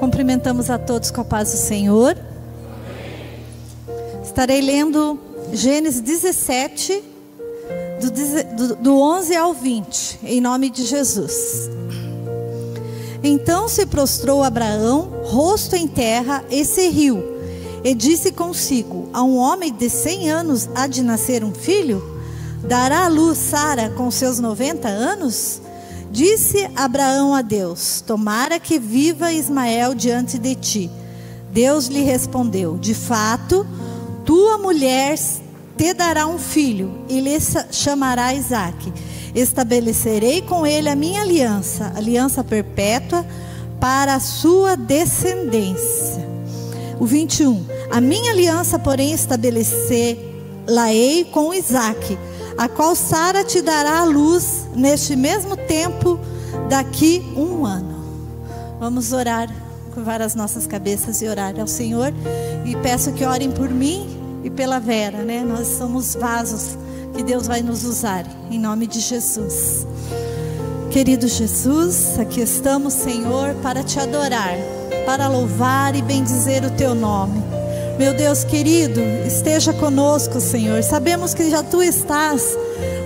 Cumprimentamos a todos com a paz do Senhor. Estarei lendo Gênesis 17, do 11 ao 20, em nome de Jesus. Então se prostrou Abraão, rosto em terra, e se riu, e disse consigo: a um homem de 100 anos há de nascer um filho? Dará à luz Sara com seus 90 anos? Disse Abraão a Deus: tomara que viva Ismael diante de ti. Deus lhe respondeu: de fato, tua mulher te dará um filho, e lhe chamará Isaque. Estabelecerei com ele a minha aliança, aliança perpétua para a sua descendência. O 21. A minha aliança, porém, estabelecer-la-ei com Isaque, a qual Sara te dará à luz neste mesmo tempo, daqui 1 ano. Vamos orar, curvar as nossas cabeças e orar ao Senhor. E peço que orem por mim e pela Vera, né? Nós somos vasos que Deus vai nos usar, em nome de Jesus. Querido Jesus, aqui estamos, Senhor, para te adorar, para louvar e bendizer o teu nome. Meu Deus querido, esteja conosco, Senhor. Sabemos que já tu estás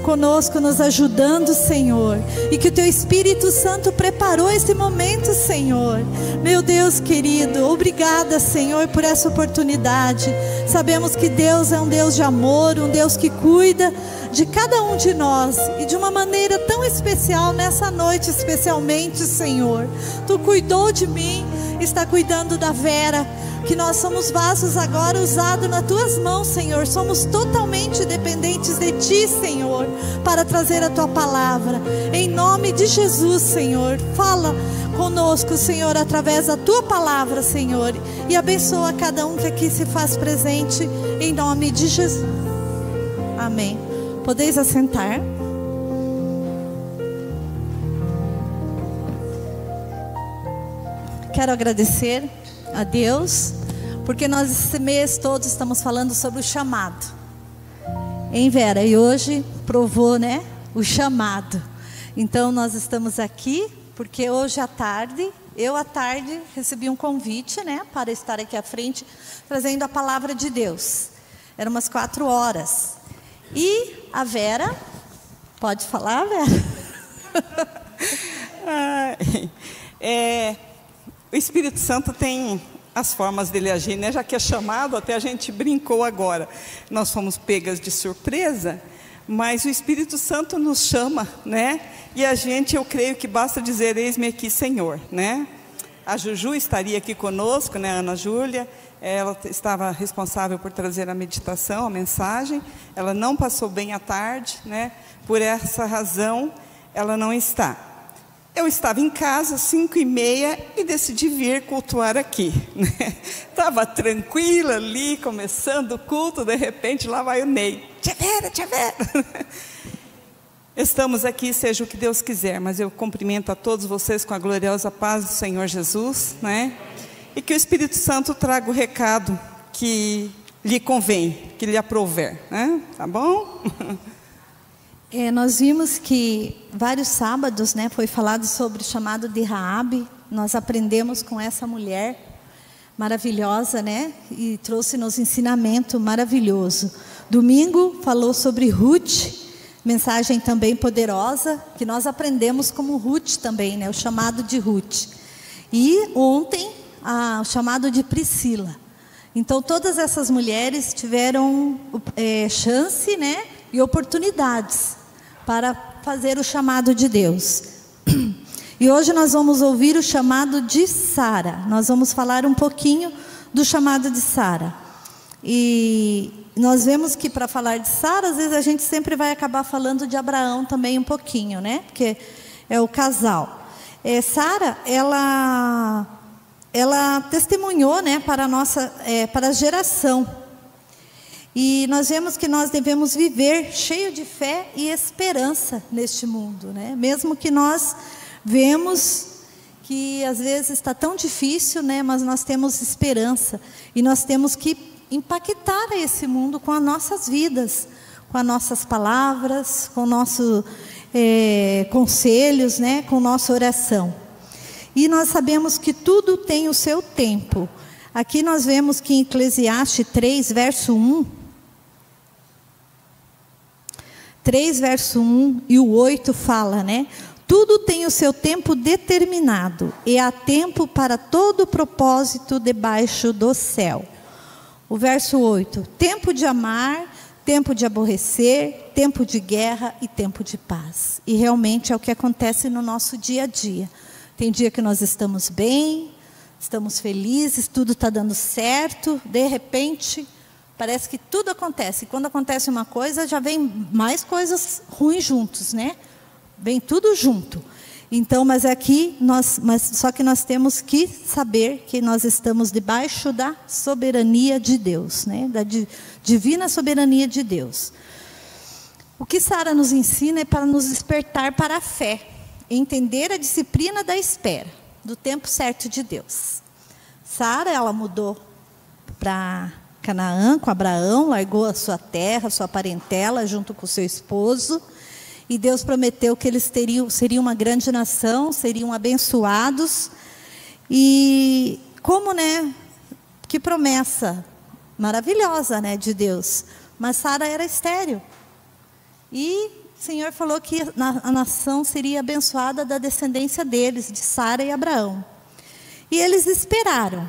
conosco, nos ajudando, Senhor, e que o teu Espírito Santo preparou esse momento, Senhor. Meu Deus querido, obrigada, Senhor, por essa oportunidade. Sabemos que Deus é um Deus de amor, um Deus que cuida de cada um de nós, e de uma maneira tão especial, nessa noite especialmente, Senhor. Tu cuidou de mim, está cuidando da Vera, que nós somos vasos agora usados nas tuas mãos, Senhor. Somos totalmente dependentes de ti, Senhor, para trazer a tua palavra. Em nome de Jesus, Senhor, fala conosco, Senhor, através da tua palavra, Senhor, e abençoa cada um que aqui se faz presente, em nome de Jesus. Amém. Podeis assentar. Quero agradecer a Deus, porque nós esse mês todo estamos falando sobre o chamado, hein, Vera? E hoje provou, né, o chamado. Então nós estamos aqui porque hoje à tarde, eu à tarde recebi um convite, né, para estar aqui à frente trazendo a palavra de Deus. Eram umas 4 horas. E a Vera, pode falar, Vera? O Espírito Santo tem as formas dele agir, né? Já que é chamado, até a gente brincou agora. Nós fomos pegas de surpresa, mas o Espírito Santo nos chama, né? E a gente, eu creio que basta dizer: eis-me aqui, Senhor, né? A Juju estaria aqui conosco, né? A Ana Júlia, ela estava responsável por trazer a meditação, a mensagem. Ela não passou bem à tarde, né? Por essa razão, ela não está. Eu estava em casa, 5h30, e decidi vir cultuar aqui, né? Estava tranquila ali, começando o culto, de repente lá vai o Ney. Tia Vera, tia Vera. Estamos aqui, seja o que Deus quiser, mas eu cumprimento a todos vocês com a gloriosa paz do Senhor Jesus, né? E que o Espírito Santo traga o recado que lhe convém, que lhe aprouver, né? Tá bom? Nós vimos que vários sábados, né, foi falado sobre o chamado de Raabe. Nós aprendemos com essa mulher maravilhosa, né, e trouxe-nos ensinamento maravilhoso. Domingo falou sobre Ruth, mensagem também poderosa, que nós aprendemos como Ruth também, né, o chamado de Ruth. E ontem, o chamado de Priscila. Então todas essas mulheres tiveram chance, né, e oportunidades para fazer o chamado de Deus. E hoje nós vamos ouvir o chamado de Sara. Nós vamos falar um pouquinho do chamado de Sara. E nós vemos que para falar de Sara, às vezes a gente sempre vai acabar falando de Abraão também um pouquinho, né? Porque é o casal. Sara, ela testemunhou, né, para a geração. E nós vemos que nós devemos viver cheio de fé e esperança neste mundo, né? Mesmo que nós vemos que às vezes está tão difícil, né? Mas nós temos esperança e nós temos que impactar esse mundo com as nossas vidas, com as nossas palavras, com nossos conselhos, né? Com nossa oração. E nós sabemos que tudo tem o seu tempo. Aqui nós vemos que em Eclesiastes 3, verso 1, 3, verso 1 e o 8 fala, né? Tudo tem o seu tempo determinado, e há tempo para todo propósito debaixo do céu. O verso 8, tempo de amar, tempo de aborrecer, tempo de guerra e tempo de paz. E realmente é o que acontece no nosso dia a dia. Tem dia que nós estamos bem, estamos felizes, tudo está dando certo, de repente parece que tudo acontece. E quando acontece uma coisa, já vem mais coisas ruins juntos, né? Vem tudo junto. Então, mas aqui, só que nós temos que saber que nós estamos debaixo da soberania de Deus, né? Da divina soberania de Deus. O que Sara nos ensina é para nos despertar para a fé, entender a disciplina da espera, do tempo certo de Deus. Sara, ela mudou para Canaã com Abraão, largou a sua terra, a sua parentela, junto com o seu esposo. E Deus prometeu que eles seriam uma grande nação, seriam abençoados. E como, né? Que promessa maravilhosa, né, de Deus. Mas Sara era estéril. E o Senhor falou que a nação seria abençoada da descendência deles, de Sara e Abraão. E eles esperaram.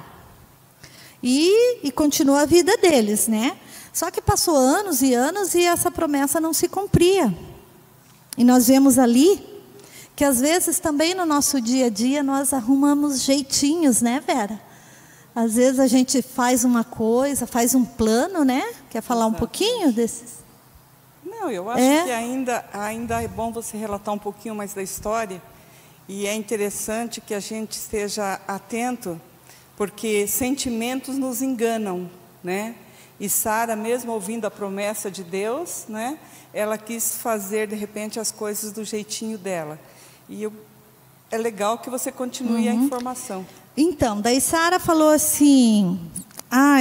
E continuou a vida deles, né? Só que passou anos e anos e essa promessa não se cumpria. E nós vemos ali que às vezes também no nosso dia a dia nós arrumamos jeitinhos, né, Vera? Às vezes a gente faz uma coisa, faz um plano, né? Quer falar um pouquinho desses? Não, eu acho que ainda é bom você relatar um pouquinho mais da história. E é interessante que a gente esteja atento, porque sentimentos nos enganam, né? E Sara, mesmo ouvindo a promessa de Deus, né, ela quis fazer, de repente, as coisas do jeitinho dela. E é legal que você continue a informação. Então, daí Sara falou assim,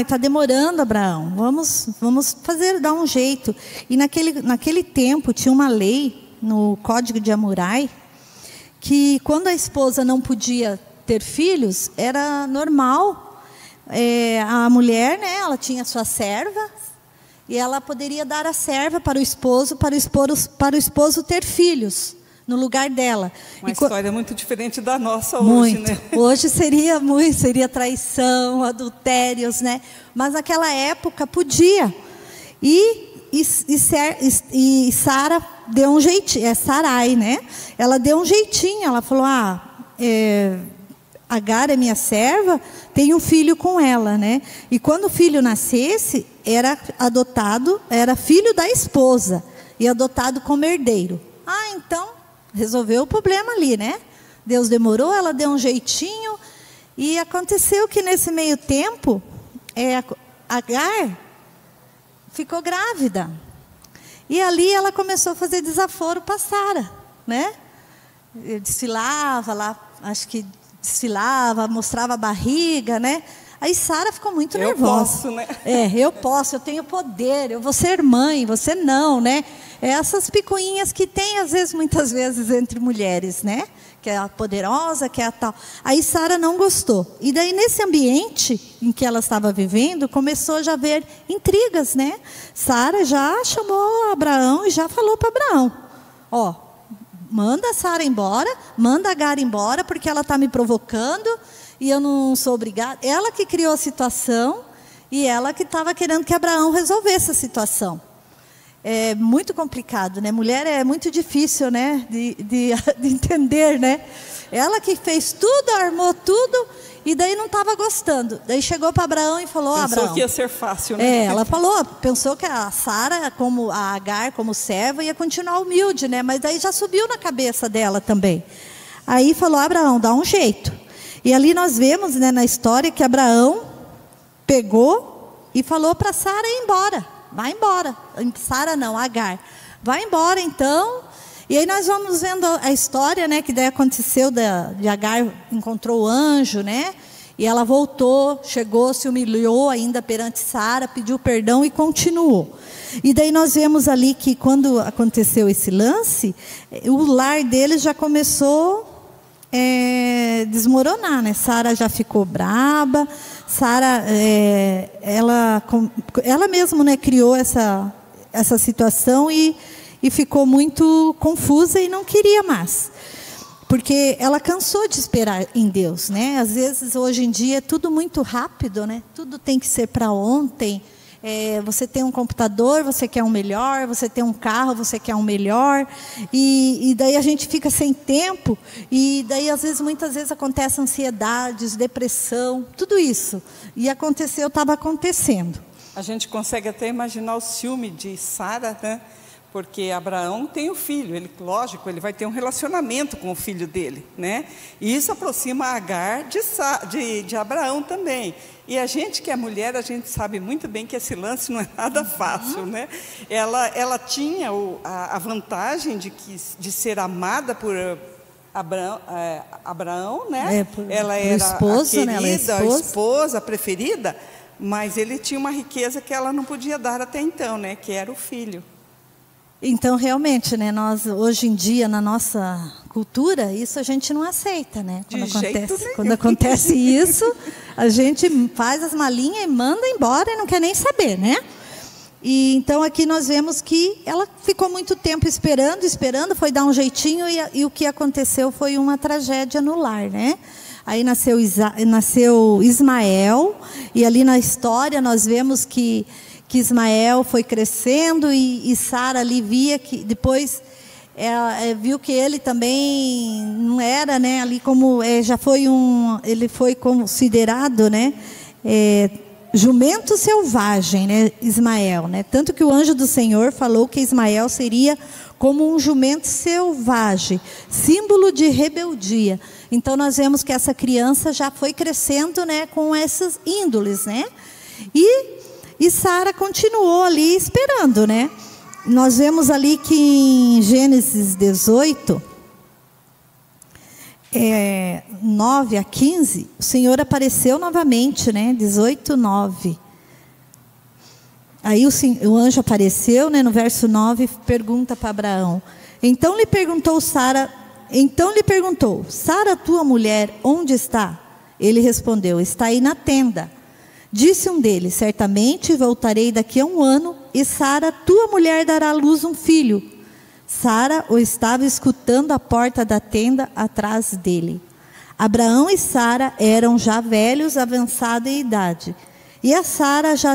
está demorando, Abraão, vamos dar um jeito. E naquele tempo tinha uma lei no Código de Amurai, que quando a esposa não podia ter filhos, era normal. A mulher, né, ela tinha sua serva, e ela poderia dar a serva para o esposo ter filhos no lugar dela. Uma história muito diferente da nossa hoje, né? Hoje seria traição, adultérios, né? Mas naquela época podia. E Sara deu um jeitinho, Sarai, né? Ela deu um jeitinho, ela falou, Agar é minha serva, tem um filho com ela, né? E quando o filho nascesse, era filho da esposa e adotado como herdeiro. Então, resolveu o problema ali, né? Deus demorou, ela deu um jeitinho, e aconteceu que nesse meio tempo, Agar ficou grávida. E ali ela começou a fazer desaforo para Sara, né? Desfilava lá, desfilava, mostrava a barriga, né? Aí Sara ficou muito nervosa. Eu posso, né? Eu posso, eu tenho poder, eu vou ser mãe, você não, né? Essas picuinhas que tem, muitas vezes, entre mulheres, né? Que é a poderosa, que é a tal. Aí Sara não gostou. E daí, nesse ambiente em que ela estava vivendo, começou já a haver intrigas, né? Sara já chamou Abraão e já falou para Abraão, manda a Sara embora, manda a Agar embora, porque ela está me provocando e eu não sou obrigada. Ela que criou a situação e ela que estava querendo que Abraão resolvesse a situação. É muito complicado, né? Mulher é muito difícil, né? De entender, né? Ela que fez tudo, armou tudo e daí não estava gostando. Daí chegou para Abraão e falou, Abraão... Pensou que ia ser fácil, né? Ela pensou que a Sara, como a Agar, como serva, ia continuar humilde, né? Mas daí já subiu na cabeça dela também. Aí falou, Abraão, dá um jeito. E ali nós vemos, né, na história, que Abraão pegou e falou para Sara ir embora. Vai embora. Sara não, Agar. Vai embora, então. E aí nós vamos vendo a história, né, que daí aconteceu de Agar encontrou o anjo, né? E ela voltou, chegou, se humilhou ainda perante Sara, pediu perdão e continuou. E daí nós vemos ali que quando aconteceu esse lance, o lar deles já começou desmoronar, né? Sara já ficou braba. Sara, ela mesma, né, criou essa situação e ficou muito confusa e não queria mais. Porque ela cansou de esperar em Deus, né? Às vezes, hoje em dia, é tudo muito rápido, né? Tudo tem que ser para ontem. Você tem um computador, você quer um melhor. Você tem um carro, você quer um melhor. E daí a gente fica sem tempo. E daí, muitas vezes, acontece ansiedades, depressão, tudo isso. E estava acontecendo. A gente consegue até imaginar o ciúme de Sara, né? Porque Abraão tem o filho, lógico, ele vai ter um relacionamento com o filho dele, né? E isso aproxima Agar de Abraão também. E a gente que é mulher, a gente sabe muito bem que esse lance não é nada fácil, né? Ela tinha a vantagem de ser amada por Abraão, né? Ela era esposo, a querida, a esposa, a preferida, mas ele tinha uma riqueza que ela não podia dar até então, né? Que era o filho. Então, realmente, né, nós, hoje em dia, na nossa cultura, isso a gente não aceita, né? Quando acontece isso, a gente faz as malinhas e manda embora e não quer nem saber, né? E então, aqui nós vemos que ela ficou muito tempo esperando, foi dar um jeitinho e o que aconteceu foi uma tragédia no lar, né? Aí nasceu Ismael, e ali na história nós vemos que Ismael foi crescendo e Sara ali via que depois viu que ele também não era, né, ali como ele foi considerado, né, jumento selvagem, né, Ismael, né, tanto que o anjo do Senhor falou que Ismael seria como um jumento selvagem, símbolo de rebeldia. Então nós vemos que essa criança já foi crescendo, né, com essas índoles, né, e Sara continuou ali esperando, né? Nós vemos ali que em Gênesis 18, 9 a 15, o Senhor apareceu novamente, né? 18, 9. Aí o anjo apareceu, né? No verso 9, pergunta para Abraão. Então lhe perguntou, Sara, tua mulher, onde está? Ele respondeu, está aí na tenda. Disse um deles, certamente voltarei daqui a 1 ano, e Sara, tua mulher, dará à luz um filho. Sara o estava escutando à porta da tenda atrás dele. Abraão e Sara eram já velhos, avançados em idade. E a Sara já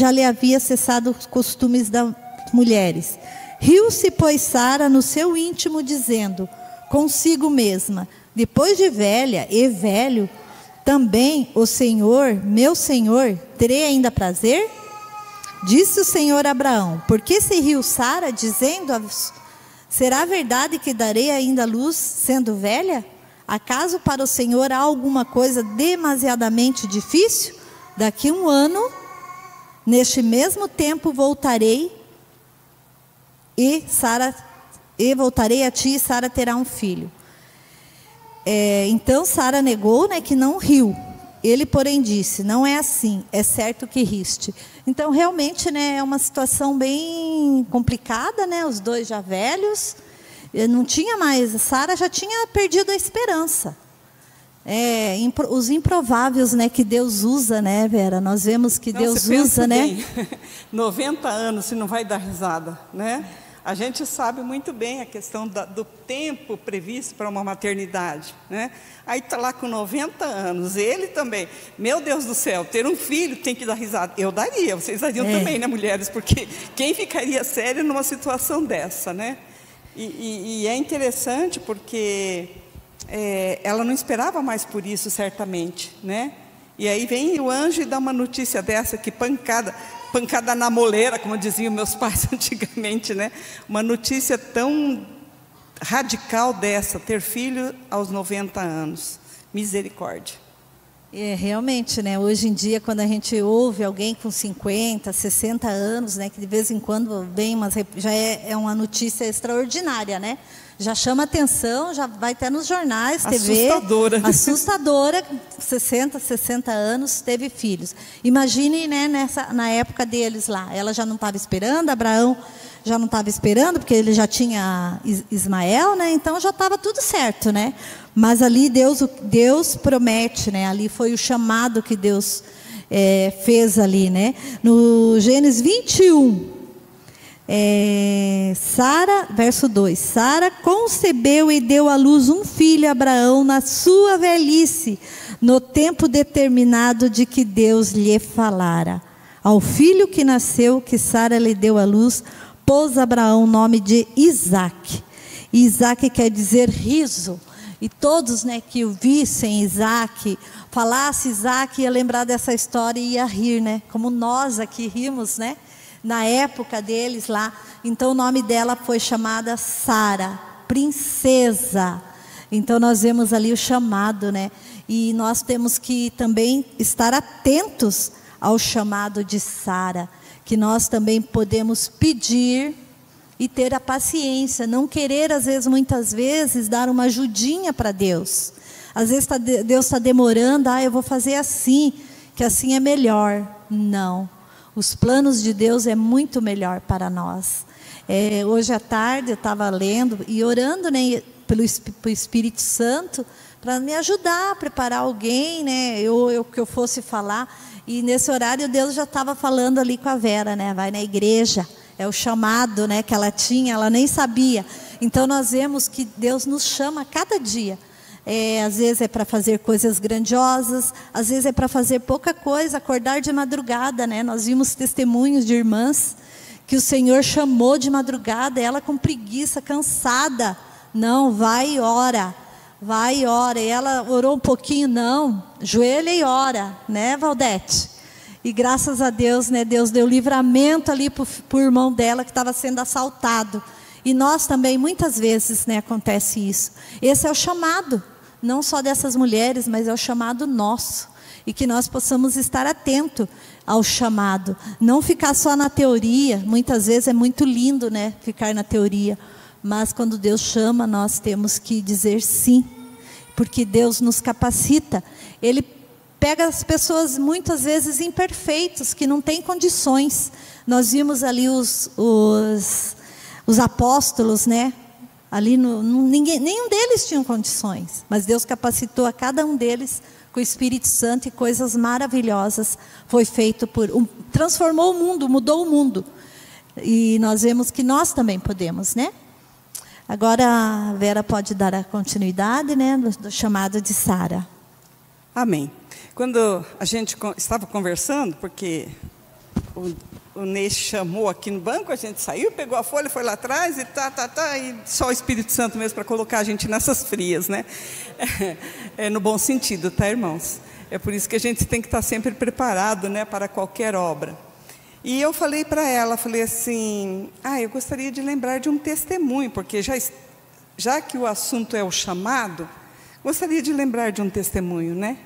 lhe havia cessado os costumes das mulheres. Riu-se, pois, Sara no seu íntimo, dizendo consigo mesma, depois de velha e velho, também o Senhor, meu Senhor, terei ainda prazer? Disse o Senhor a Abraão, por que se riu Sara, dizendo, será verdade que darei ainda luz, sendo velha? Acaso para o Senhor há alguma coisa demasiadamente difícil? Daqui a 1 ano, neste mesmo tempo, voltarei voltarei a ti, e Sara terá um filho. Então Sara negou, né, que não riu. Ele, porém, disse, não é assim, é certo que riste. Então, realmente, né, é uma situação bem complicada, né, os dois já velhos, não tinha mais, Sara já tinha perdido a esperança. Os improváveis, né, que Deus usa, né, Vera? Nós vemos que Deus usa, né? 90 anos, se não vai dar risada, né? A gente sabe muito bem a questão do tempo previsto para uma maternidade, né? Aí está lá com 90 anos, ele também. Meu Deus do céu, ter um filho tem que dar risada. Eu daria, vocês dariam também, né, mulheres? Porque quem ficaria séria numa situação dessa, né? E é interessante porque ela não esperava mais por isso, certamente, né? E aí vem o anjo e dá uma notícia dessa, que pancada na moleira, como diziam meus pais antigamente, né? Uma notícia tão radical dessa, ter filho aos 90 anos. Misericórdia. Realmente, né? Hoje em dia, quando a gente ouve alguém com 50, 60 anos, né? Que de vez em quando vem já é uma notícia extraordinária, né? Já chama atenção, já vai até nos jornais, TV. Assustadora, 60 anos, teve filhos. Imagine, né, na época deles lá. Ela já não estava esperando, Abraão já não estava esperando, porque ele já tinha Ismael, né? Então já estava tudo certo, né? Mas ali Deus promete, né? Ali foi o chamado que Deus fez ali, né? No Gênesis 21, Sara, verso 2: Sara concebeu e deu à luz um filho a Abraão na sua velhice, no tempo determinado de que Deus lhe falara. Ao filho que nasceu, que Sara lhe deu à luz, pôs Abraão o nome de Isaque. E Isaque quer dizer riso. E todos, né, que o vissem Isaque, falasse Isaque, ia lembrar dessa história e ia rir, né? Como nós aqui rimos, né? Na época deles lá. Então o nome dela foi chamada Sara, princesa. Então nós vemos ali o chamado, né? E nós temos que também estar atentos ao chamado de Sara, que nós também podemos pedir e ter a paciência, não querer muitas vezes dar uma ajudinha para Deus. Às vezes Deus está demorando, eu vou fazer assim, que assim é melhor. Não, os planos de Deus é muito melhor para nós. Hoje à tarde eu estava lendo e orando, né, pelo Espírito Santo, para me ajudar a preparar alguém, né, que eu fosse falar. E nesse horário Deus já estava falando ali com a Vera, né, vai na igreja. É o chamado, né, que ela tinha, ela nem sabia. Então nós vemos que Deus nos chama a cada dia. Às vezes é para fazer coisas grandiosas, às vezes é para fazer pouca coisa, acordar de madrugada, né? Nós vimos testemunhos de irmãs que o Senhor chamou de madrugada, ela com preguiça, cansada. Não, vai e ora. Vai e ora. E ela orou um pouquinho, não, joelha e ora, né, Valdete? E graças a Deus, né, Deus deu livramento ali para o irmão dela que estava sendo assaltado. E nós também, muitas vezes, né, acontece isso. Esse é o chamado, não só dessas mulheres, mas é o chamado nosso. E que nós possamos estar atentos ao chamado. Não ficar só na teoria. Muitas vezes é muito lindo, né, ficar na teoria. Mas quando Deus chama, nós temos que dizer sim. Porque Deus nos capacita. Ele pega as pessoas muitas vezes imperfeitas, que não têm condições. Nós vimos ali os apóstolos, né? Ali nenhum deles tinha condições, mas Deus capacitou a cada um deles com o Espírito Santo, e coisas maravilhosas foi feito transformou o mundo, mudou o mundo. E nós vemos que nós também podemos, né? Agora a Vera pode dar a continuidade, né, do chamado de Sara. Amém. Quando a gente estava conversando, porque o Ney chamou aqui no banco, a gente saiu, pegou a folha, foi lá atrás e e só o Espírito Santo mesmo para colocar a gente nessas frias, né? No bom sentido, tá, irmãos? É por isso que a gente tem que estar sempre preparado, né, para qualquer obra. E eu falei para ela, falei assim, eu gostaria de lembrar de um testemunho, porque já que o assunto é o chamado, gostaria de lembrar de um testemunho, né?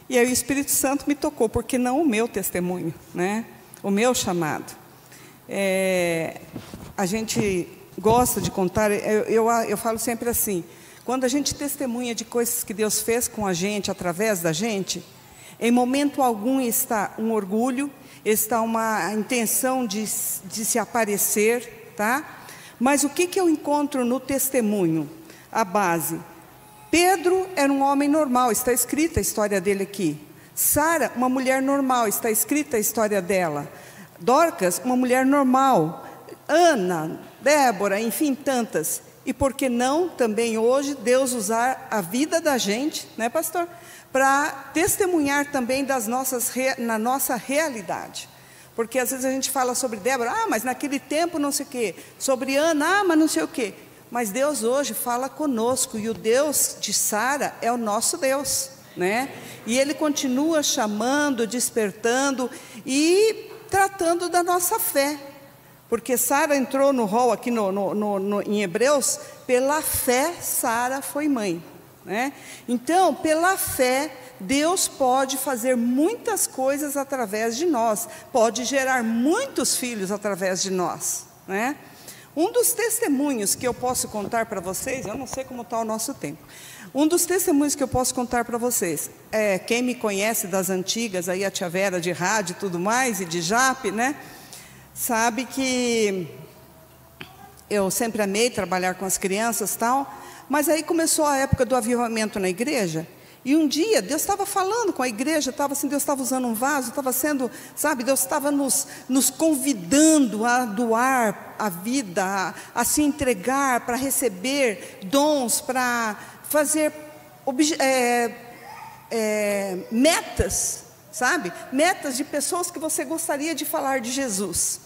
E aí o Espírito Santo me tocou, porque não o meu testemunho, né? O meu chamado. A gente gosta de contar, eu falo sempre assim, quando a gente testemunha de coisas que Deus fez com a gente, através da gente, em momento algum está um orgulho, está uma intenção de se aparecer, tá? Mas o que eu encontro no testemunho? A base. Pedro era um homem normal, está escrita a história dele aqui. Sara, uma mulher normal, está escrita a história dela. Dorcas, uma mulher normal. Ana, Débora, enfim, tantas. E por que não também hoje Deus usar a vida da gente, né, pastor? Para testemunhar também na nossa realidade. Porque às vezes a gente fala sobre Débora, mas naquele tempo não sei o quê. Sobre Ana, mas não sei o quê. Mas Deus hoje fala conosco, e o Deus de Sara é o nosso Deus, né? E Ele continua chamando, despertando e tratando da nossa fé. Porque Sara entrou no rol aqui em Hebreus, pela fé Sara foi mãe, né? Então, pela fé, Deus pode fazer muitas coisas através de nós, pode gerar muitos filhos através de nós, né? Um dos testemunhos que eu posso contar para vocês, eu não sei como está o nosso tempo, um dos testemunhos que eu posso contar para vocês, quem me conhece das antigas, aí a tia Vera de rádio e tudo mais, e de Jape, né, sabe que eu sempre amei trabalhar com as crianças e tal, Mas aí começou a época do avivamento na igreja, e um dia Deus estava falando com a igreja, estava assim, Deus estava usando um vaso, estava sendo, sabe, Deus estava nos convidando a doar a vida, a se entregar, para receber dons, para fazer metas, sabe, metas de pessoas que você gostaria de falar de Jesus.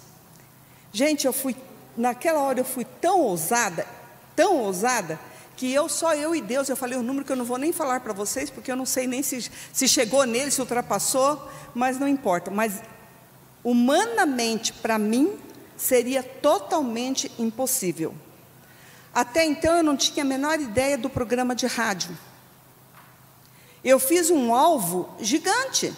Gente, naquela hora eu fui tão ousada, que só eu e Deus, eu falei um número que eu não vou nem falar para vocês, porque eu não sei nem se chegou nele, se ultrapassou, mas não importa. Mas humanamente, para mim, seria totalmente impossível. Até então eu não tinha a menor ideia do programa de rádio. Eu fiz um alvo gigante.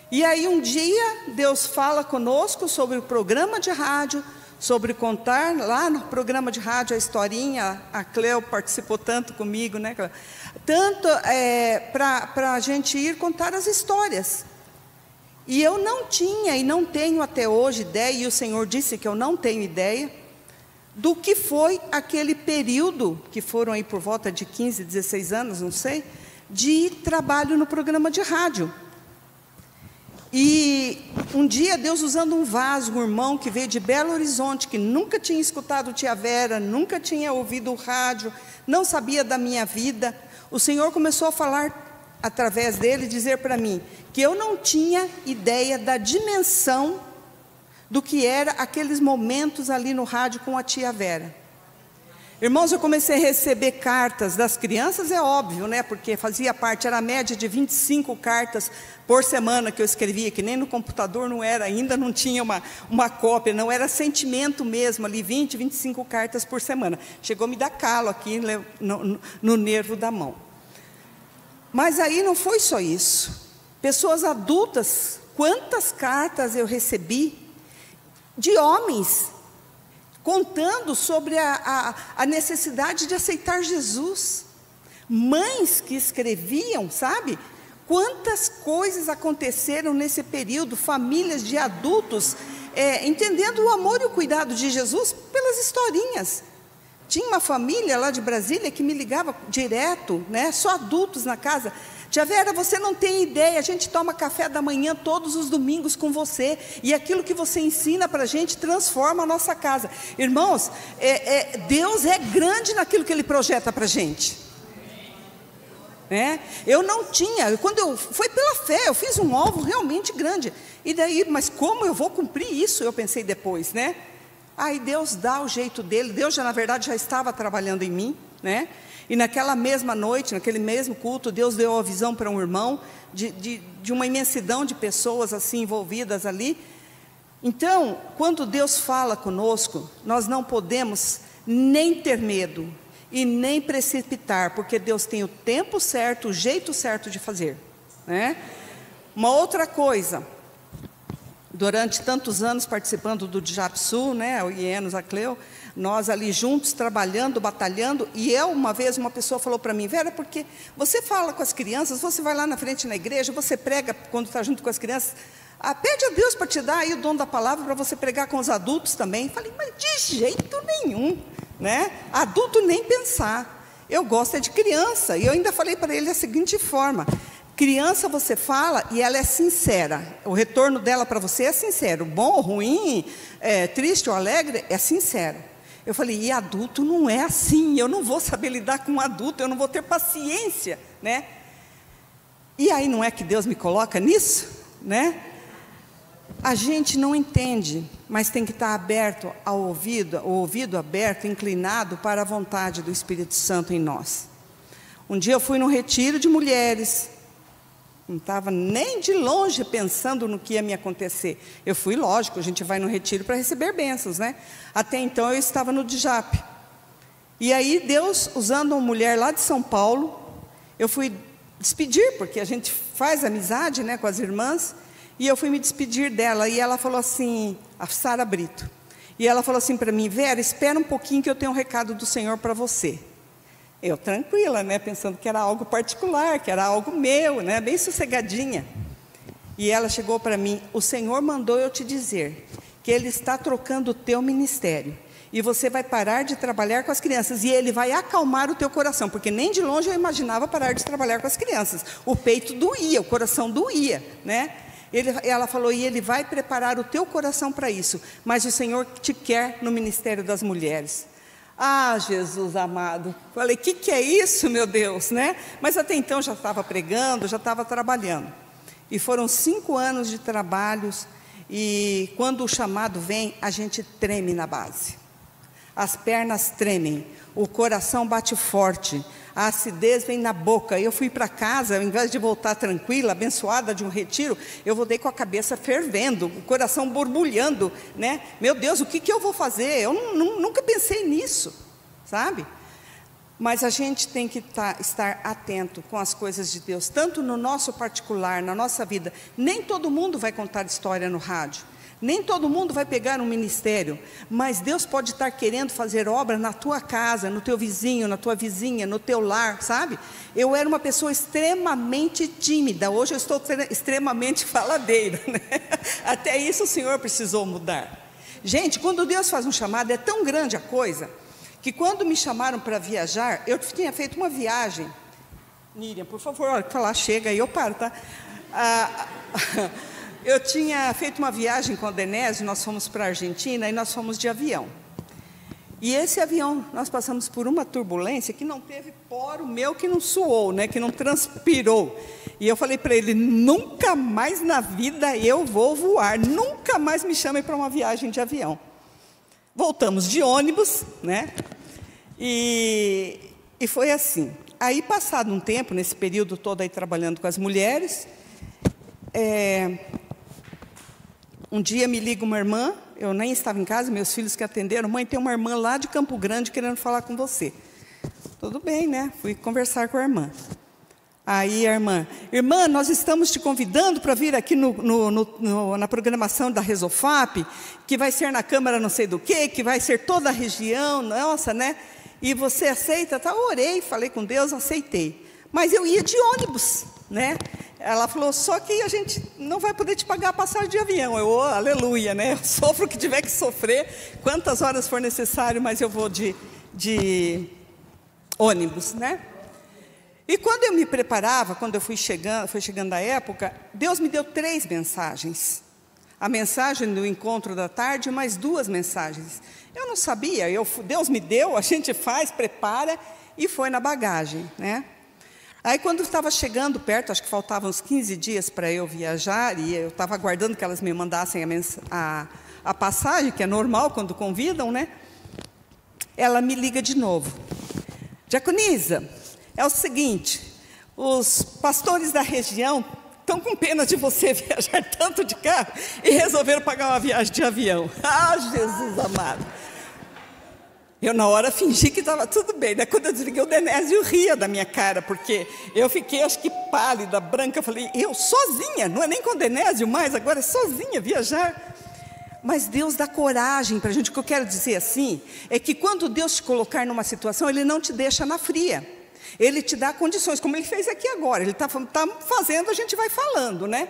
E aí um dia Deus fala conosco sobre o programa de rádio, sobre contar lá no programa de rádio a historinha. A Cleo participou tanto comigo, né? Tanto para a gente ir contar as histórias. E eu não tinha e não tenho até hoje ideia, e o Senhor disse que eu não tenho ideia, do que foi aquele período, que foram aí por volta de 15, 16 anos, não sei, de trabalho no programa de rádio. E um dia Deus usando um vaso, um irmão que veio de Belo Horizonte, que nunca tinha escutado Tia Vera, nunca tinha ouvido o rádio, não sabia da minha vida, o Senhor começou a falar através dele, dizer para mim, que eu não tinha ideia da dimensão do que era aqueles momentos ali no rádio com a Tia Vera. Irmãos, eu comecei a receber cartas das crianças, é óbvio, né? Porque fazia parte, era a média de 25 cartas por semana que eu escrevia, que nem no computador não era, ainda não tinha uma cópia, não era sentimento mesmo, ali 20, 25 cartas por semana. Chegou a me dar calo aqui no nervo da mão. Mas aí não foi só isso. Pessoas adultas, quantas cartas eu recebi de homens, contando sobre a necessidade de aceitar Jesus. Mães que escreviam, sabe? Quantas coisas aconteceram nesse período, famílias de adultos, entendendo o amor e o cuidado de Jesus pelas historinhas. Tinha uma família lá de Brasília que me ligava direto, né? Só adultos na casa. Tia Vera, você não tem ideia, a gente toma café da manhã todos os domingos com você, e aquilo que você ensina para a gente transforma a nossa casa. Irmãos, Deus é grande naquilo que Ele projeta para a gente. Eu não tinha, foi pela fé, eu fiz um alvo realmente grande. E daí, mas como eu vou cumprir isso? Eu pensei depois, né? Aí Deus dá o jeito dele, Deus na verdade já estava trabalhando em mim, né? E naquela mesma noite, naquele mesmo culto, Deus deu a visão para um irmão de uma imensidão de pessoas assim envolvidas ali. Então, quando Deus fala conosco, nós não podemos nem ter medo e nem precipitar, porque Deus tem o tempo certo, o jeito certo de fazer, né? Uma outra coisa, durante tantos anos participando do Djapsu, né, o Ienos, a Cleo, nós ali juntos, trabalhando, batalhando, e uma vez uma pessoa falou para mim, Vera, porque você fala com as crianças, você vai lá na frente na igreja, você prega quando está junto com as crianças, pede a Deus para te dar aí o dom da palavra, para você pregar com os adultos também. Falei, mas de jeito nenhum, né? Adulto nem pensar, eu gosto de criança, e eu ainda falei para ele da seguinte forma, criança você fala e ela é sincera, o retorno dela para você é sincero, bom ou ruim, triste ou alegre, é sincero. Eu falei, e adulto não é assim, eu não vou saber lidar com um adulto, eu não vou ter paciência, né? E aí não é que Deus me coloca nisso, né? A gente não entende, mas tem que estar aberto ao ouvido, o ouvido aberto, inclinado para a vontade do Espírito Santo em nós. Um dia eu fui num retiro de mulheres, não estava nem de longe pensando no que ia me acontecer. Eu fui, lógico, a gente vai no retiro para receber bênçãos, né? Até então eu estava no Djap. E aí Deus, usando uma mulher lá de São Paulo, eu fui despedir, porque a gente faz amizade, né, com as irmãs, e eu fui me despedir dela, e ela falou assim, a Sara Brito, e ela falou assim para mim, Vera, espera um pouquinho que eu tenho um recado do Senhor para você. Eu tranquila, né, pensando que era algo particular, que era algo meu, né, bem sossegadinha. E ela chegou para mim, o Senhor mandou eu te dizer que Ele está trocando o teu ministério. e você vai parar de trabalhar com as crianças, e Ele vai acalmar o teu coração, porque nem de longe eu imaginava parar de trabalhar com as crianças. O peito doía, o coração doía, né? Ela falou, e Ele vai preparar o teu coração para isso, mas o Senhor te quer no ministério das mulheres. Ah, Jesus amado, falei, que é isso, meu Deus, né? Mas até então já estava pregando, já estava trabalhando, e foram 5 anos de trabalhos, e quando o chamado vem, a gente treme na base, as pernas tremem, o coração bate forte, a acidez vem na boca. Eu fui para casa, ao invés de voltar tranquila, abençoada de um retiro, eu voltei com a cabeça fervendo, o coração borbulhando, né? Meu Deus, o que eu vou fazer? Eu nunca pensei nisso, sabe? Mas a gente tem que estar atento com as coisas de Deus, tanto no nosso particular, na nossa vida. Nem todo mundo vai contar história no rádio, nem todo mundo vai pegar um ministério, mas Deus pode estar querendo fazer obra na tua casa, no teu vizinho, na tua vizinha, no teu lar, sabe? Eu era uma pessoa extremamente tímida, hoje eu estou extremamente faladeira, né? Até isso o Senhor precisou mudar. Gente, quando Deus faz um chamado, é tão grande a coisa, que quando me chamaram para viajar, eu tinha feito uma viagem. Miriam, por favor, a hora que falar chega aí eu paro, tá? Eu tinha feito uma viagem com o Denésio, nós fomos para a Argentina e nós fomos de avião. E esse avião, nós passamos por uma turbulência que não teve poro meu, que não suou, né, que não transpirou. E eu falei para ele, nunca mais na vida eu vou voar, nunca mais me chamem para uma viagem de avião. Voltamos de ônibus, né, e foi assim. Aí, passado um tempo, nesse período todo aí trabalhando com as mulheres, um dia me liga uma irmã, eu nem estava em casa, meus filhos que atenderam, mãe, tem uma irmã lá de Campo Grande querendo falar com você. Tudo bem, né? Fui conversar com a irmã. Aí a irmã, nós estamos te convidando para vir aqui na programação da Resofap, que vai ser na Câmara não sei do que vai ser toda a região, nossa, né? E você aceita? Tá, orei, falei com Deus, aceitei. Mas eu ia de ônibus, né? Ela falou, só que a gente não vai poder te pagar a passagem de avião. Eu, aleluia, né? Eu sofro o que tiver que sofrer, quantas horas for necessário, mas eu vou de ônibus, né? E quando eu me preparava, quando foi chegando a época, Deus me deu 3 mensagens. A mensagem do encontro da tarde, mais 2 mensagens. Eu não sabia, Deus me deu, a gente faz, prepara, e foi na bagagem, né? Aí, quando estava chegando perto, acho que faltavam uns 15 dias para eu viajar, e eu estava aguardando que elas me mandassem a passagem, que é normal quando convidam, né? Ela me liga de novo. Diaconisa, é o seguinte, os pastores da região estão com pena de você viajar tanto de carro e resolveram pagar uma viagem de avião. Ah, Jesus amado! Eu, na hora, fingi que estava tudo bem, né? Quando eu desliguei, o Denésio ria da minha cara, porque eu fiquei, acho que pálida, branca. Eu falei, eu sozinha, não é nem com o Denésio mais, agora é sozinha viajar. Mas Deus dá coragem para a gente. O que eu quero dizer assim, é que quando Deus te colocar numa situação, Ele não te deixa na fria. Ele te dá condições, como Ele fez aqui agora. Ele está fazendo, a gente vai falando, né?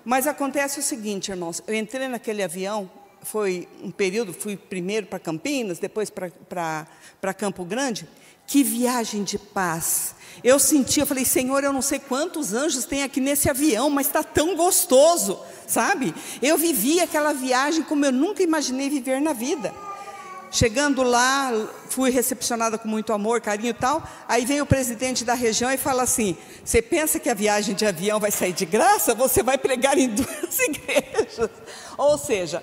Mas acontece o seguinte, irmãos, eu entrei naquele avião, foi um período, fui primeiro para Campinas, depois para Campo Grande. Que viagem de paz. Eu falei, Senhor, eu não sei quantos anjos tem aqui nesse avião, mas está tão gostoso, sabe? Eu vivi aquela viagem como eu nunca imaginei viver na vida. Chegando lá, fui recepcionada com muito amor, carinho e tal. Aí veio o presidente da região e fala assim, você pensa que a viagem de avião vai sair de graça? Você vai pregar em 2 igrejas. Ou seja,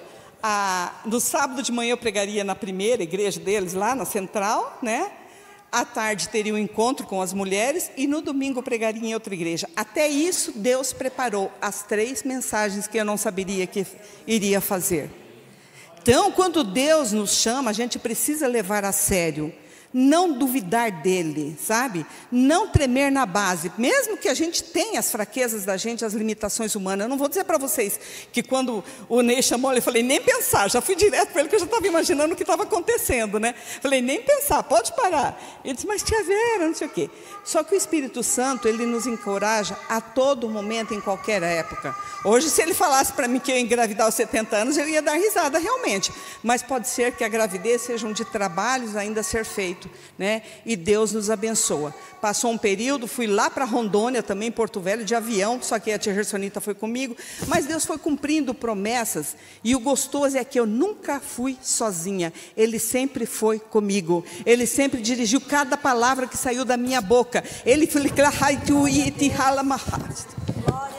no sábado de manhã eu pregaria na primeira igreja deles, lá na central, né? À tarde teria um encontro com as mulheres e no domingo eu pregaria em outra igreja. Até isso Deus preparou as 3 mensagens que eu não saberia que iria fazer. Então, quando Deus nos chama, a gente precisa levar a sério. não duvidar dele, sabe? Não tremer na base, mesmo que a gente tenha as fraquezas da gente, as limitações humanas. Eu não vou dizer para vocês que quando o Ney chamou, eu falei, nem pensar, já fui direto para ele, que eu já estava imaginando o que estava acontecendo, né? Falei, nem pensar, pode parar. Ele disse, mas tia Vera, não sei o quê. Só que o Espírito Santo, ele nos encoraja a todo momento, em qualquer época. Hoje, se ele falasse para mim que eu ia engravidar aos 70 anos, eu ia dar risada realmente. Mas pode ser que a gravidez seja um de trabalhos ainda a ser feito, né? E Deus nos abençoa. Passou um período, fui lá para Rondônia também, Porto Velho, de avião, só que a tia Gersonita foi comigo, mas Deus foi cumprindo promessas, e o gostoso é que eu nunca fui sozinha, Ele sempre foi comigo, Ele sempre dirigiu cada palavra que saiu da minha boca, Ele falou, Glória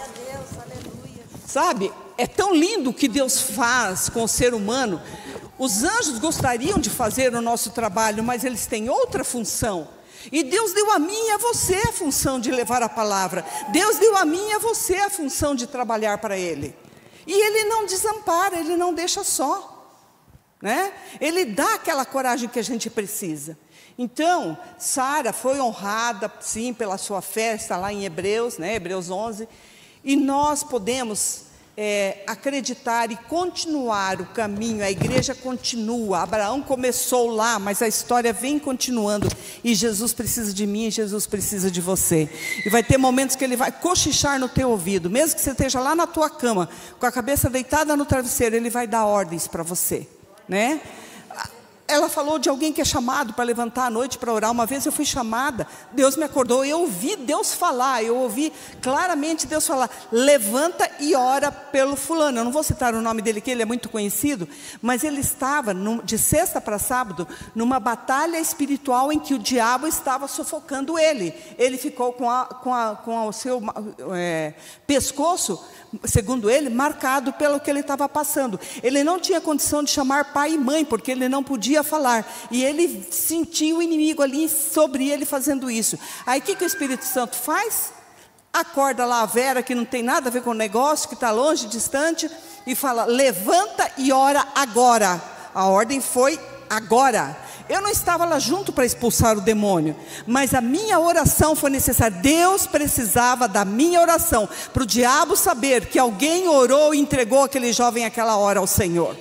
a Deus, aleluia. sabe, é tão lindo o que Deus faz com o ser humano. Os anjos gostariam de fazer o nosso trabalho, mas eles têm outra função. E Deus deu a mim e a você a função de levar a palavra. Deus deu a mim e a você a função de trabalhar para Ele. E Ele não desampara, Ele não deixa só, né? Ele dá aquela coragem que a gente precisa. Então, Sara foi honrada, sim, pela sua festa lá em Hebreus, né? Hebreus 11. E nós podemos acreditar e continuar o caminho. A igreja continua, Abraão começou lá, mas a história vem continuando, e Jesus precisa de mim, e Jesus precisa de você, e vai ter momentos que Ele vai cochichar no teu ouvido, mesmo que você esteja lá na tua cama, com a cabeça deitada no travesseiro, Ele vai dar ordens para você, né? Ela falou de alguém que é chamado para levantar à noite para orar. Uma vez eu fui chamada, Deus me acordou, eu ouvi Deus falar, eu ouvi claramente Deus falar, levanta e ora pelo fulano. Eu não vou citar o nome dele, que ele é muito conhecido, mas ele estava, de sexta para sábado, numa batalha espiritual em que o diabo estava sufocando ele. Ele ficou com o seu pescoço, segundo ele, marcado pelo que ele estava passando. Ele não tinha condição de chamar pai e mãe, porque ele não podia falar, e ele sentiu o inimigo ali sobre ele fazendo isso. Aí o que o Espírito Santo faz? Acorda lá a Vera, que não tem nada a ver com o negócio, que está longe, distante, e fala, levanta e ora agora. A ordem foi agora. Eu não estava lá junto para expulsar o demônio, mas a minha oração foi necessária. Deus precisava da minha oração, para o diabo saber que alguém orou e entregou aquele jovem aquela hora ao Senhor.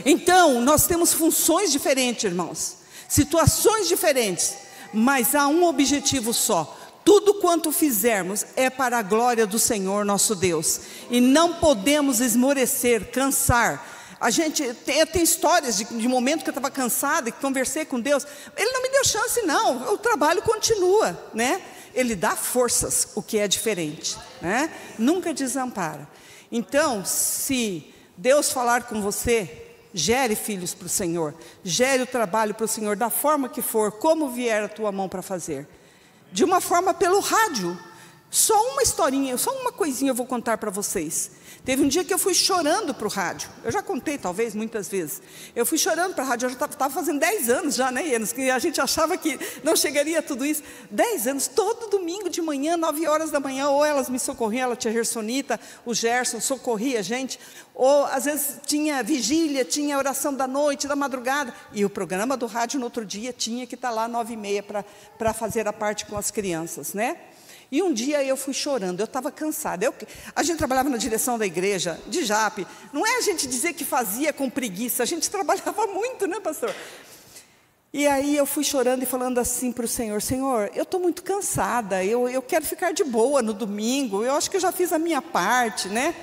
Então, nós temos funções diferentes, irmãos, situações diferentes, mas há um objetivo só. Tudo quanto fizermos é para a glória do Senhor nosso Deus, e não podemos esmorecer, cansar. A gente tem histórias de momento que eu estava cansada, que conversei com Deus, Ele não me deu chance não, o trabalho continua, né? Ele dá forças, o que é diferente, né? Nunca desampara. Então, se Deus falar com você, gere filhos para o Senhor, gere o trabalho para o Senhor, da forma que for, como vier a tua mão para fazer. De uma forma pelo rádio. Só uma historinha, só uma coisinha eu vou contar para vocês. Teve um dia que eu fui chorando para o rádio. Eu já contei, talvez, muitas vezes. Eu fui chorando para a rádio, eu já estava fazendo 10 anos já, né, Enos? Que a gente achava que não chegaria a tudo isso. 10 anos, todo domingo de manhã, 9 horas da manhã, ou elas me socorriam, ela tinha Gersonita, o Gerson socorria a gente, ou às vezes tinha vigília, tinha oração da noite, da madrugada, e o programa do rádio no outro dia tinha que estar lá 9h30 para fazer a parte com as crianças, né? E um dia eu fui chorando, eu estava cansada. A gente trabalhava na direção da igreja, de Jape. Não é a gente dizer que fazia com preguiça, a gente trabalhava muito, né, pastor? E aí eu fui chorando e falando assim para o Senhor, Senhor, eu estou muito cansada, eu quero ficar de boa no domingo, eu acho que eu já fiz a minha parte, né?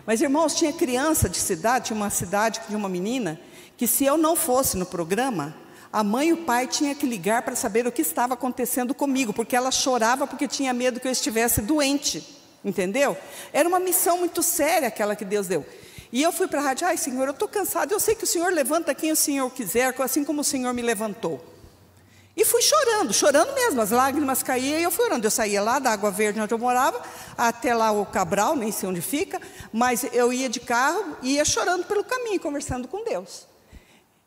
Mas, irmãos, tinha criança de cidade, tinha uma cidade de uma menina, que se eu não fosse no programa, a mãe e o pai tinham que ligar para saber o que estava acontecendo comigo, porque ela chorava porque tinha medo que eu estivesse doente, entendeu? Era uma missão muito séria aquela que Deus deu. E eu fui para a rádio, ai Senhor, eu estou cansada, eu sei que o Senhor levanta quem o Senhor quiser, assim como o Senhor me levantou. E fui chorando mesmo, as lágrimas caíam e eu fui orando. Eu saía lá da Água Verde, onde eu morava, até lá o Cabral, nem sei onde fica, mas eu ia de carro e ia chorando pelo caminho, conversando com Deus.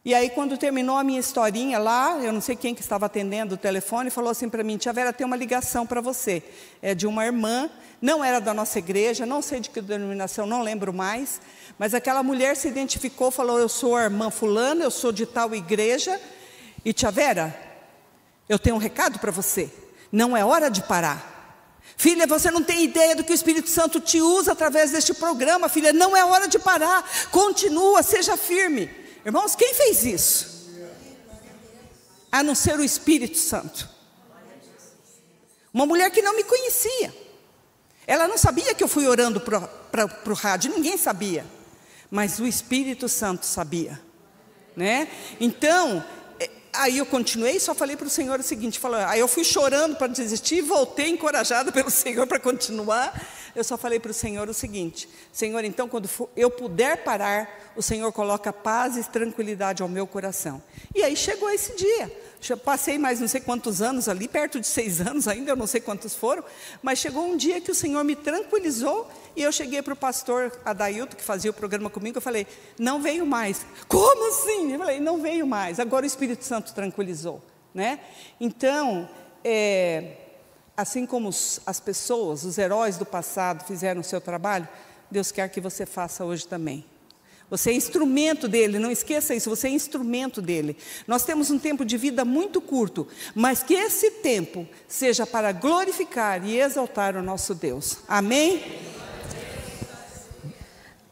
E aí, quando terminou a minha historinha lá, eu não sei quem que estava atendendo o telefone, falou assim para mim, tia Vera, tem uma ligação para você. É de uma irmã, não era da nossa igreja, não sei de que denominação, não lembro mais, mas aquela mulher se identificou, falou, eu sou a irmã fulana, eu sou de tal igreja, E tia Vera, eu tenho um recado para você. Não é hora de parar. Filha, você não tem ideia do que o Espírito Santo te usa através deste programa, filha. Não é hora de parar. Continua, seja firme. Irmãos, quem fez isso? A não ser o Espírito Santo. Uma mulher que não me conhecia. Ela não sabia que eu fui orando para o rádio. Ninguém sabia. Mas o Espírito Santo sabia, né? Então, aí eu continuei, só falei para o Senhor o seguinte, aí eu fui chorando para desistir, voltei encorajada pelo Senhor para continuar. Eu só falei para o Senhor o seguinte: Senhor, então quando eu puder parar, o Senhor coloca paz e tranquilidade ao meu coração. E aí chegou esse dia. Passei mais não sei quantos anos ali, perto de 6 anos ainda, eu não sei quantos foram, mas chegou um dia que o Senhor me tranquilizou, e eu cheguei para o pastor Adailto, que fazia o programa comigo, eu falei, não venho mais. Como assim? Eu falei, não venho mais, agora o Espírito Santo tranquilizou, né? Então, assim como as pessoas, os heróis do passado fizeram o seu trabalho, Deus quer que você faça hoje também. Você é instrumento dele, não esqueça isso, você é instrumento dele. Nós temos um tempo de vida muito curto, mas que esse tempo seja para glorificar e exaltar o nosso Deus. Amém?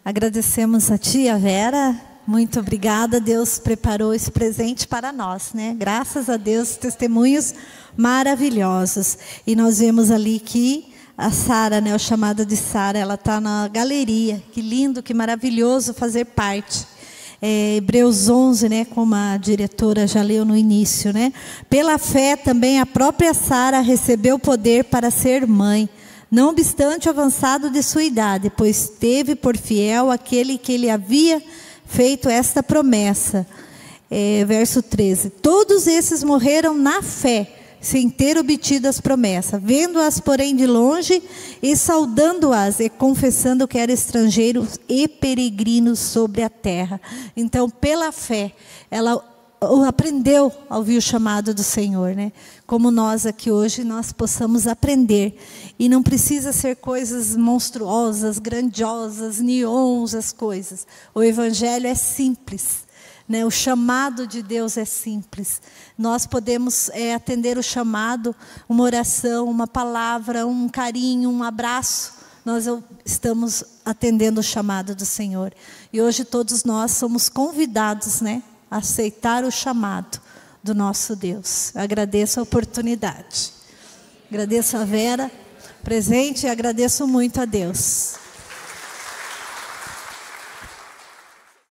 Agradecemos a tia Vera, muito obrigada. Deus preparou esse presente para nós, né? Graças a Deus, testemunhos maravilhosos. E nós vemos ali que a Sara, né, o chamado de Sara, ela está na galeria. Que lindo, que maravilhoso fazer parte. Hebreus 11, né, como a diretora já leu no início, né? Pela fé também a própria Sara recebeu poder para ser mãe, não obstante o avançado de sua idade, pois teve por fiel aquele que lhe havia feito esta promessa. Verso 13. Todos esses morreram na fé, sem ter obtido as promessas, vendo-as, porém, de longe, e saudando-as, e confessando que eram estrangeiros e peregrinos sobre a terra. Então, pela fé, ela aprendeu a ouvir o chamado do Senhor, né? Como nós aqui hoje, nós possamos aprender. E não precisa ser coisas monstruosas, grandiosas, neons, as coisas. O Evangelho é simples. Né, o chamado de Deus é simples. Nós podemos atender o chamado, uma oração, uma palavra, um carinho, um abraço. Nós estamos atendendo o chamado do Senhor. E hoje todos nós somos convidados, né, a aceitar o chamado do nosso Deus. Eu agradeço a oportunidade. Agradeço a Vera presente e agradeço muito a Deus.